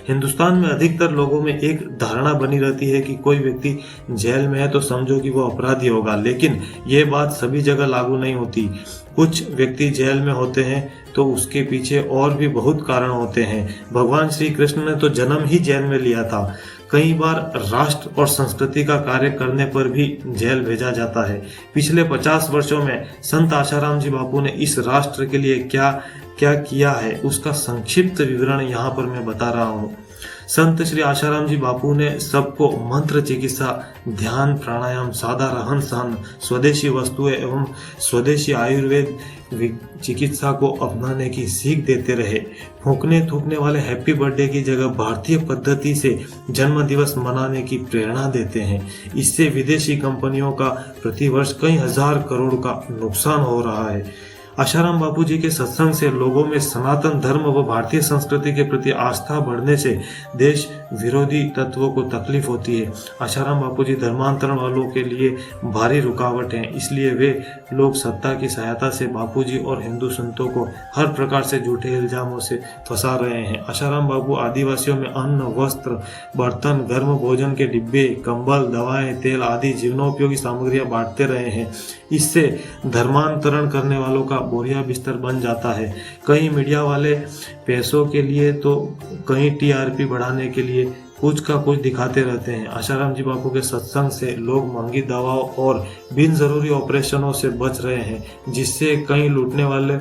हिंदुस्तान में अधिकतर लोगों में एक धारणा बनी रहती है कि कोई व्यक्ति जेल में है तो समझो कि वो अपराधी होगा, लेकिन ये बात सभी जगह लागू नहीं होती। कुछ व्यक्ति जेल में होते हैं तो उसके पीछे और भी बहुत कारण होते हैं। भगवान श्री कृष्ण ने तो जन्म ही जेल में लिया था। कई बार राष्ट्र और संस्कृति का कार्य करने पर भी जेल भेजा जाता है। पिछले 50 वर्षों में संत आशाराम जी बापू ने इस राष्ट्र के लिए क्या क्या किया है, उसका संक्षिप्त विवरण यहाँ पर मैं बता रहा हूँ। संत श्री आशाराम जी बापू ने सबको मंत्र चिकित्सा, ध्यान, प्राणायाम, सादा रहन सहन, स्वदेशी वस्तुएं एवं स्वदेशी आयुर्वेद चिकित्सा को अपनाने की सीख देते रहे। फूंकने थूकने वाले हैप्पी बर्थडे की जगह भारतीय पद्धति से जन्म दिवस मनाने की प्रेरणा देते हैं। इससे विदेशी कंपनियों का प्रतिवर्ष कई हजार करोड़ का नुकसान हो रहा है। आशाराम बापू जी के सत्संग से लोगों में सनातन धर्म व भारतीय संस्कृति के प्रति आस्था बढ़ने से देश विरोधी तत्वों को तकलीफ होती है। आशाराम बापू जी धर्मांतरण वालों के लिए भारी रुकावट हैं, इसलिए वे लोग सत्ता की सहायता से बापू जी और हिंदू संतों को हर प्रकार से झूठे इल्जामों से फंसा रहे हैं। आशाराम बापू आदिवासियों में अन्न, वस्त्र, बर्तन, गर्म भोजन के डिब्बे, कंबल, दवाएं, तेल आदि जीवनोपयोगी सामग्रियां बांटते रहे हैं। इससे धर्मांतरण करने वालों का बोरिया बिस्तर बन जाता है। कई मीडिया वाले पैसों के लिए तो कहीं टीआरपी बढ़ाने के लिए कुछ का कुछ दिखाते रहते हैं। आशाराम जी बापू के सत्संग से लोग महंगी दवाओं और बिन जरूरी ऑपरेशनों से बच रहे हैं, जिससे कई लूटने वाले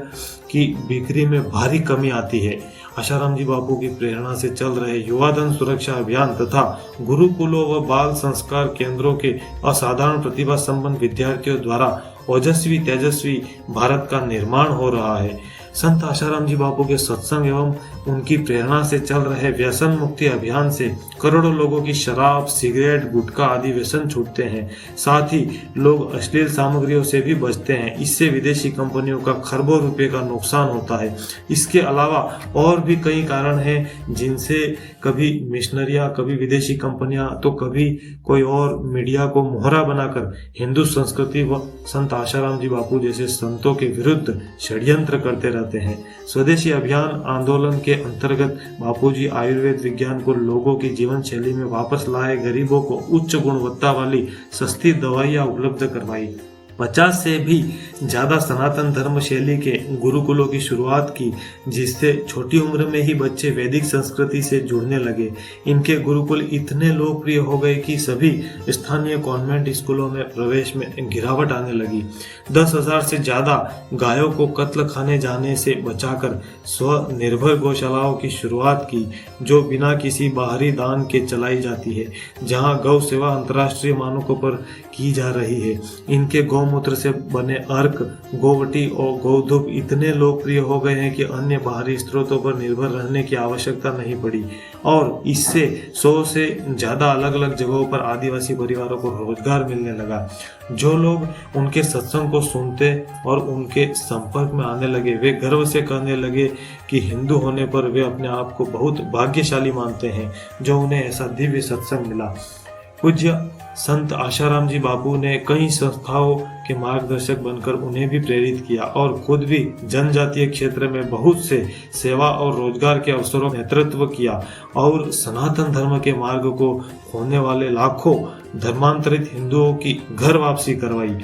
की बिक्री में भारी कमी आती है। आशाराम जी बापू की प्रेरणा से चल रहे युवा धन सुरक्षा अभियान तथा गुरुकुलों व बाल संस्कार केंद्रों के असाधारण प्रतिभा संपन्न विद्यार्थियों द्वारा ओजस्वी तेजस्वी भारत का निर्माण हो रहा है। संत आशाराम जी बापू के सत्संग एवं उनकी प्रेरणा से चल रहे व्यसन मुक्ति अभियान से करोड़ों लोगों की शराब, सिगरेट, गुटखा आदि व्यसन छूटते हैं। साथ ही लोग अश्लील सामग्रियों से भी बचते हैं। इससे विदेशी कंपनियों का खरबों रुपए का नुकसान होता है। इसके अलावा और भी कई कारण हैं, जिनसे कभी मिशनरियां, कभी विदेशी कंपनियां, तो कभी कोई और मीडिया को मोहरा बनाकर हिंदू संस्कृति व संत आशाराम जी बापू जैसे संतों के विरुद्ध षड्यंत्र करते रहते हैं। स्वदेशी अभियान आंदोलन के अंतर्गत बापूजी आयुर्वेद विज्ञान को लोगों की जीवन शैली में वापस लाए, गरीबों को उच्च गुणवत्ता वाली सस्ती दवाइयां उपलब्ध करवाई। 50 से भी ज्यादा सनातन धर्म शैली के गुरुकुलों की शुरुआत की, जिससे छोटी उम्र में ही बच्चे वैदिक संस्कृति से जुड़ने लगे। इनके गुरुकुल इतने लोकप्रिय हो गए कि सभी स्थानीय कॉन्वेंट स्कूलों में प्रवेश में गिरावट आने लगी। 10,000 से ज्यादा गायों को कत्ल खाने जाने से बचाकर स्वनिर्भर गौशालाओं की शुरुआत की, जो बिना किसी बाहरी दान के चलाई जाती है, जहां गौ सेवा अंतर्राष्ट्रीय मानकों पर की जा रही है। इनके गौमूत्र से बने अर्क, गोवटी और गोधूप इतने लोकप्रिय हो गए हैं कि अन्य बाहरी स्रोतों पर निर्भर रहने की आवश्यकता नहीं पड़ी और इससे 100 से ज्यादा अलग अलग जगहों पर आदिवासी परिवारों को रोजगार मिलने लगा। जो लोग उनके सत्संग को सुनते और उनके संपर्क में आने लगे, वे गर्व से कहने लगे कि हिंदू होने पर वे अपने आप को बहुत भाग्यशाली मानते हैं जो उन्हें ऐसा दिव्य सत्संग मिला। पूज्य संत आशाराम जी बापू ने कई संस्थाओं के मार्गदर्शक बनकर उन्हें भी प्रेरित किया और खुद भी जनजातीय क्षेत्र में बहुत से सेवा और रोजगार के अवसरों का नेतृत्व किया और सनातन धर्म के मार्ग को खोने वाले लाखों धर्मांतरित हिंदुओं की घर वापसी करवाई।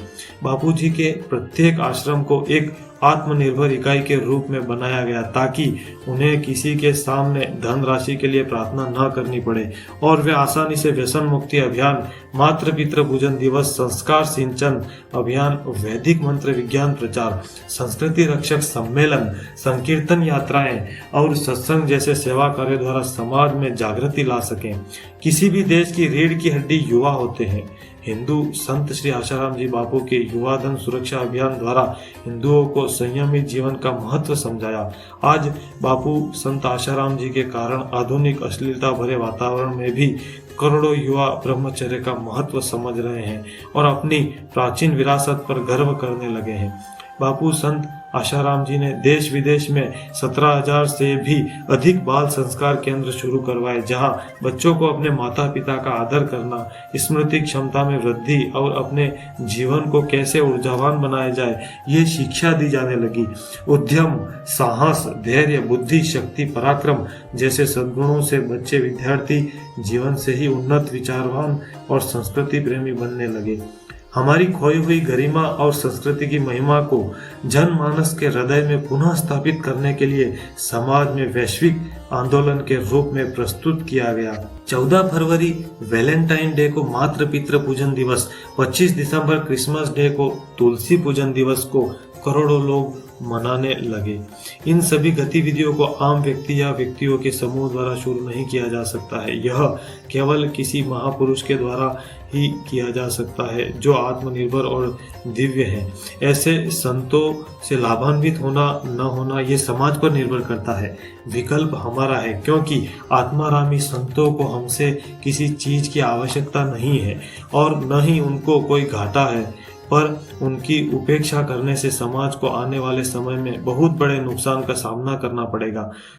बापूजी के प्रत्येक आश्रम को एक आत्मनिर्भर इकाई के रूप में बनाया गया ताकि उन्हें किसी के सामने धनराशि के लिए प्रार्थना न करनी पड़े और वे आसानी से व्यसन मुक्ति अभियान, मातृ पितृ पूजन दिवस, संस्कार सिंचन अभियान, वैदिक मंत्र विज्ञान प्रचार, संस्कृति रक्षक सम्मेलन, संकीर्तन यात्राएं और सत्संग जैसे सेवा कार्य द्वारा समाज में जागृति ला सकें। किसी भी देश की रीढ़ की हड्डी युवा होते हैं। हिंदू संत श्री आशाराम जी बापू के युवा धन सुरक्षा अभियान द्वारा हिंदुओं को संयमित जीवन का महत्व समझाया। आज बापू संत आशाराम जी के कारण आधुनिक अश्लीलता भरे वातावरण में भी करोड़ों युवा ब्रह्मचर्य का महत्व समझ रहे हैं और अपनी प्राचीन विरासत पर गर्व करने लगे हैं। बापू संत आशाराम जी ने देश विदेश में 17,000 से भी अधिक बाल संस्कार केंद्र शुरू करवाए, जहां बच्चों को अपने माता पिता का आदर करना, स्मृति क्षमता में वृद्धि और अपने जीवन को कैसे ऊर्जावान बनाया जाए, ये शिक्षा दी जाने लगी। उद्यम, साहस, धैर्य, बुद्धि, शक्ति, पराक्रम जैसे सद्गुणों से बच्चे विद्यार्थी जीवन से ही उन्नत, विचारवान और संस्कृति प्रेमी बनने लगे। हमारी खोई हुई गरिमा और संस्कृति की महिमा को जनमानस के हृदय में पुनः स्थापित करने के लिए समाज में वैश्विक आंदोलन के रूप में प्रस्तुत किया गया। 14 फरवरी वैलेंटाइन डे को मातृ पितृ पूजन दिवस, 25 दिसंबर क्रिसमस डे को तुलसी पूजन दिवस को करोड़ों लोग मनाने लगे। इन सभी गतिविधियों को आम व्यक्ति या व्यक्तियों के समूह द्वारा शुरू नहीं किया जा सकता है। यह केवल किसी महापुरुष के द्वारा ही किया जा सकता है जो आत्मनिर्भर और दिव्य है। ऐसे संतों से लाभान्वित होना न होना ये समाज पर निर्भर करता है। विकल्प हमारा है, क्योंकि आत्मारामी संतों को हमसे किसी चीज की आवश्यकता नहीं है और न ही उनको कोई घाटा है, पर उनकी उपेक्षा करने से समाज को आने वाले समय में बहुत बड़े नुकसान का सामना करना पड़ेगा।